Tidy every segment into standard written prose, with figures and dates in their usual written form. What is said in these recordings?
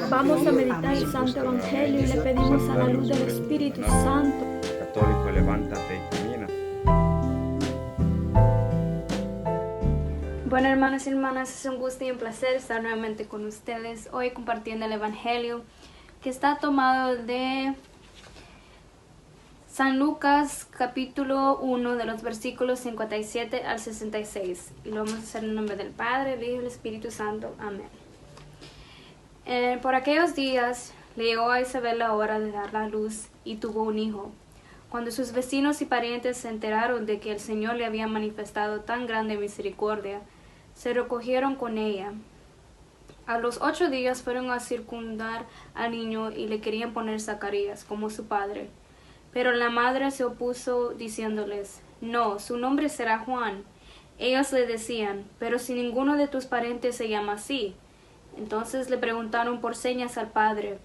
Vamos a meditar el Santo Evangelio y le pedimos a la luz del Espíritu Santo. Católico, levántate y camina. Bueno, hermanos y hermanas, es un gusto y un placer estar nuevamente con ustedes hoy compartiendo el Evangelio que está tomado de San Lucas capítulo 1 de los versículos 57 al 66 y lo vamos a hacer en nombre del Padre, el Hijo y el Espíritu Santo. Amén. Por aquellos días le llegó a Isabel la hora de dar la luz y tuvo un hijo. Cuando sus vecinos y parientes se enteraron de que el Señor le había manifestado tan grande misericordia, se recogieron con ella. A los 8 días fueron a circundar al niño y le querían poner Zacarías como su padre. Pero la madre se opuso diciéndoles: «No, su nombre será Juan». Ellos le decían: «Pero si ninguno de tus parientes se llama así». Entonces le preguntaron por señas al padre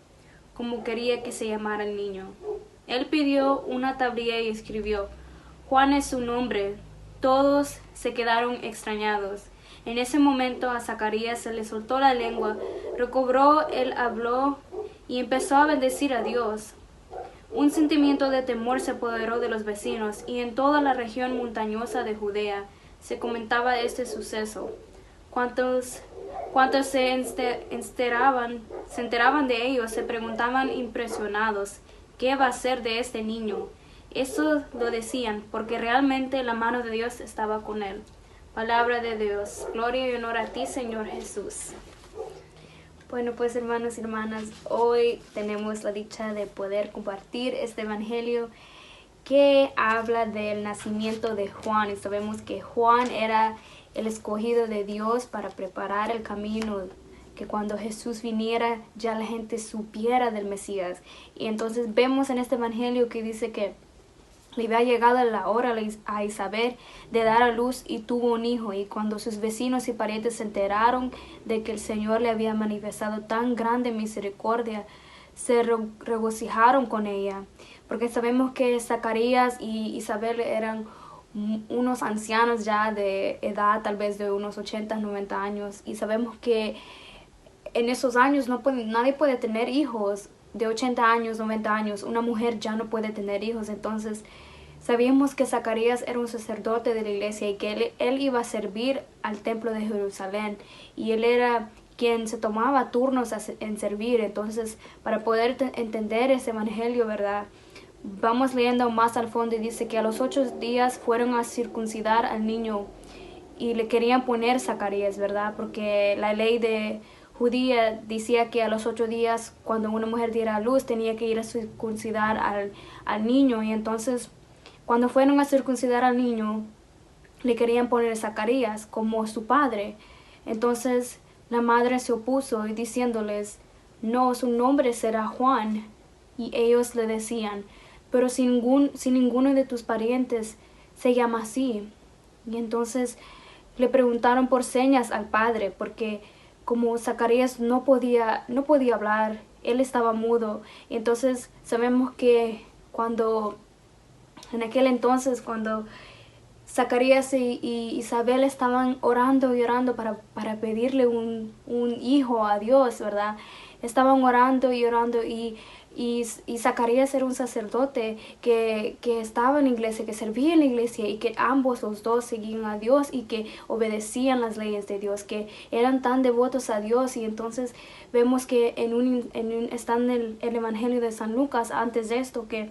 cómo quería que se llamara el niño. Él pidió una tablilla y escribió: «Juan es su nombre». Todos se quedaron extrañados. En ese momento a Zacarías se le soltó la lengua, recobró el habló y empezó a bendecir a Dios. Un sentimiento de temor se apoderó de los vecinos y en toda la región montañosa de Judea se comentaba este suceso. Cuantos se enteraban de ellos se preguntaban impresionados: ¿qué va a ser de este niño? Eso lo decían porque realmente la mano de Dios estaba con él. Palabra de Dios. Gloria y honor a ti, Señor Jesús. Bueno, pues hermanos y hermanas, hoy tenemos la dicha de poder compartir este evangelio que habla del nacimiento de Juan. Y sabemos que Juan era el escogido de Dios para preparar el camino, que cuando Jesús viniera ya la gente supiera del Mesías. Y entonces vemos en este evangelio que dice que le había llegado la hora a Isabel de dar a luz y tuvo un hijo. Y cuando sus vecinos y parientes se enteraron de que el Señor le había manifestado tan grande misericordia, se regocijaron con ella. Porque sabemos que Zacarías y Isabel eran unos ancianos ya de edad, tal vez de unos 80, 90 años. Y sabemos que en esos años nadie puede tener hijos. De 80 años, 90 años, una mujer ya no puede tener hijos. Entonces sabíamos que Zacarías era un sacerdote de la iglesia y que él iba a servir al templo de Jerusalén, y él era quien se tomaba turnos en servir. Entonces, para poder entender ese evangelio, ¿verdad?, vamos leyendo más al fondo y dice que a los 8 días fueron a circuncidar al niño y le querían poner Zacarías, ¿verdad?, porque la ley de judía decía que a los 8 días, cuando una mujer diera a luz, tenía que ir a circuncidar al niño. Y entonces, cuando fueron a circuncidar al niño, le querían poner Zacarías como su padre. Entonces, la madre se opuso y diciéndoles: «No, su nombre será Juan». Y ellos le decían: «Pero si ninguno de tus parientes se llama así». Y entonces le preguntaron por señas al padre, porque como Zacarías no podía hablar, él estaba mudo. Y entonces sabemos que en aquel entonces, cuando Zacarías y Isabel estaban orando y orando para pedirle un hijo a Dios, ¿verdad?, estaban orando y orando, y Zacarías era un sacerdote que estaba en la iglesia, que servía en la iglesia, y que ambos los dos seguían a Dios y que obedecían las leyes de Dios, que eran tan devotos a Dios. Y entonces vemos que está en el Evangelio de San Lucas, antes de esto, que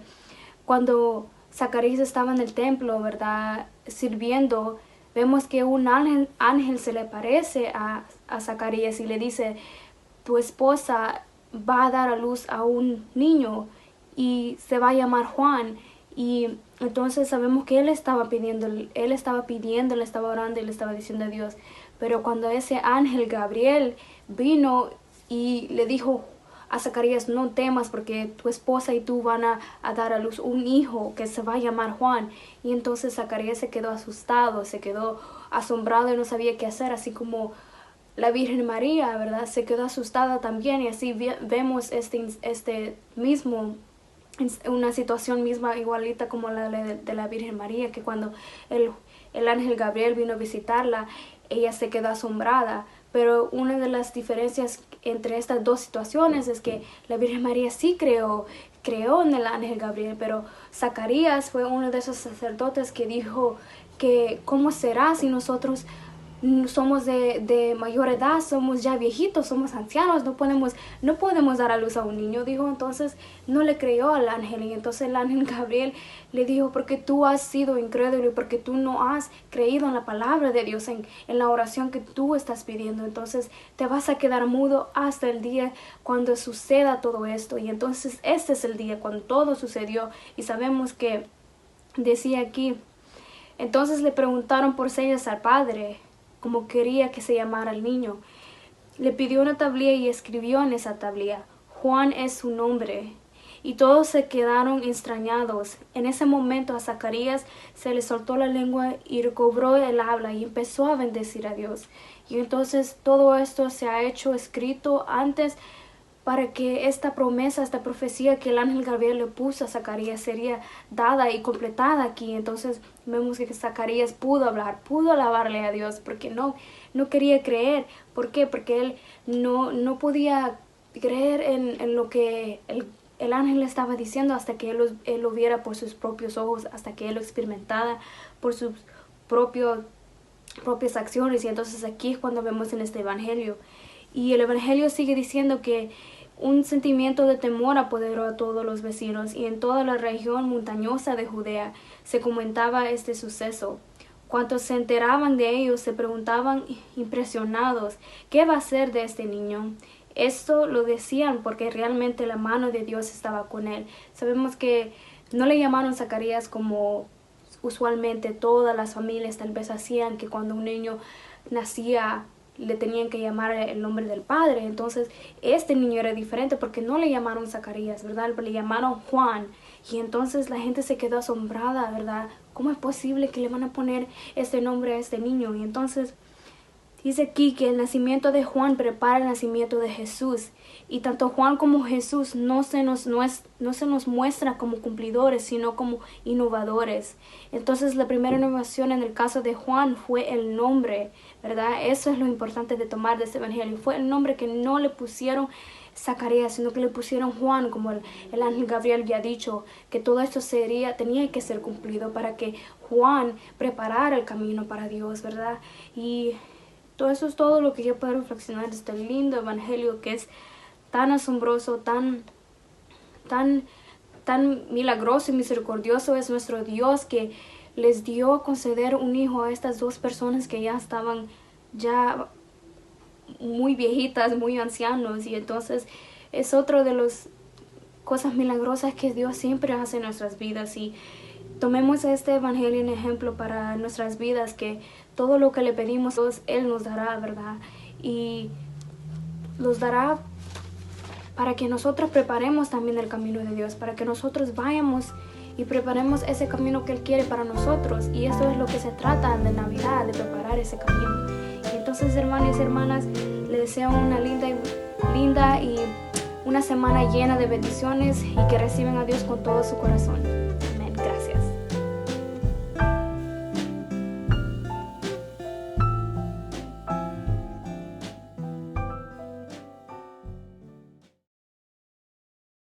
cuando Zacarías estaba en el templo, ¿verdad?, sirviendo, vemos que un ángel se le aparece a Zacarías y le dice: «Tu esposa va a dar a luz a un niño y se va a llamar Juan». Y entonces sabemos que él estaba pidiendo, le estaba orando y le estaba diciendo a Dios. Pero cuando ese ángel Gabriel vino y le dijo a Zacarías: «No temas, porque tu esposa y tú van a dar a luz un hijo que se va a llamar Juan». Y entonces Zacarías se quedó asustado, se quedó asombrado y no sabía qué hacer, así como la Virgen María, ¿verdad?, se quedó asustada también. Y así vemos una situación misma igualita como la de la Virgen María, que cuando el ángel Gabriel vino a visitarla, ella se quedó asombrada. Pero una de las diferencias entre estas dos situaciones es que la Virgen María sí creó en el ángel Gabriel, pero Zacarías fue uno de esos sacerdotes que dijo que ¿cómo será si nosotros somos de mayor edad, somos ya viejitos, somos ancianos, no podemos dar a luz a un niño? Dijo, entonces no le creyó al ángel, y entonces el ángel Gabriel le dijo, porque tú has sido incrédulo y porque tú no has creído en la palabra de Dios, en la oración que tú estás pidiendo, entonces te vas a quedar mudo hasta el día cuando suceda todo esto. Y entonces este es el día cuando todo sucedió, y sabemos que decía aquí, entonces le preguntaron por señas al padre, como quería que se llamara el niño. Le pidió una tablilla y escribió en esa tablilla, Juan es su nombre. Y todos se quedaron extrañados. En ese momento a Zacarías se le soltó la lengua y recobró el habla y empezó a bendecir a Dios. Y entonces todo esto se ha hecho escrito antes para que esta promesa, esta profecía que el ángel Gabriel le puso a Zacarías sería dada y completada aquí. Entonces vemos que Zacarías pudo hablar, pudo alabarle a Dios, porque no quería creer. ¿Por qué? Porque él no podía creer en lo que el ángel le estaba diciendo hasta que él lo viera por sus propios ojos, hasta que él lo experimentara por sus propias acciones. Y entonces aquí es cuando vemos en este evangelio. Y el evangelio sigue diciendo que un sentimiento de temor apoderó a todos los vecinos, y en toda la región montañosa de Judea se comentaba este suceso. Cuantos se enteraban de ellos se preguntaban impresionados, ¿qué va a ser de este niño? Esto lo decían porque realmente la mano de Dios estaba con él. Sabemos que no le llamaron Zacarías como usualmente todas las familias tal vez hacían, que cuando un niño nacía le tenían que llamar el nombre del padre. Entonces este niño era diferente porque no le llamaron Zacarías, ¿verdad? Le llamaron Juan. Y entonces la gente se quedó asombrada, ¿verdad? ¿Cómo es posible que le van a poner este nombre a este niño? Y entonces dice aquí que el nacimiento de Juan prepara el nacimiento de Jesús. Y tanto Juan como Jesús no se nos muestra como cumplidores, sino como innovadores. Entonces la primera innovación en el caso de Juan fue el nombre, ¿verdad? Eso es lo importante de tomar de este evangelio. Fue el nombre que no le pusieron Zacarías, sino que le pusieron Juan, como el ángel Gabriel ya ha dicho, que todo esto tenía que ser cumplido para que Juan preparara el camino para Dios, ¿verdad? Y todo eso es todo lo que yo puedo reflexionar de este lindo evangelio que es tan asombroso, tan milagroso y misericordioso es nuestro Dios, que les dio a conceder un hijo a estas dos personas que ya estaban ya muy viejitas, muy ancianos. Y entonces es otro de las cosas milagrosas que Dios siempre hace en nuestras vidas. Y tomemos este evangelio en ejemplo para nuestras vidas, que todo lo que le pedimos Él nos dará, ¿verdad? Y los dará para que nosotros preparemos también el camino de Dios, para que nosotros vayamos y preparemos ese camino que Él quiere para nosotros. Y eso es lo que se trata de Navidad, de preparar ese camino. Y entonces, hermanos y hermanas, les deseo una linda y una semana llena de bendiciones, y que reciban a Dios con todo su corazón.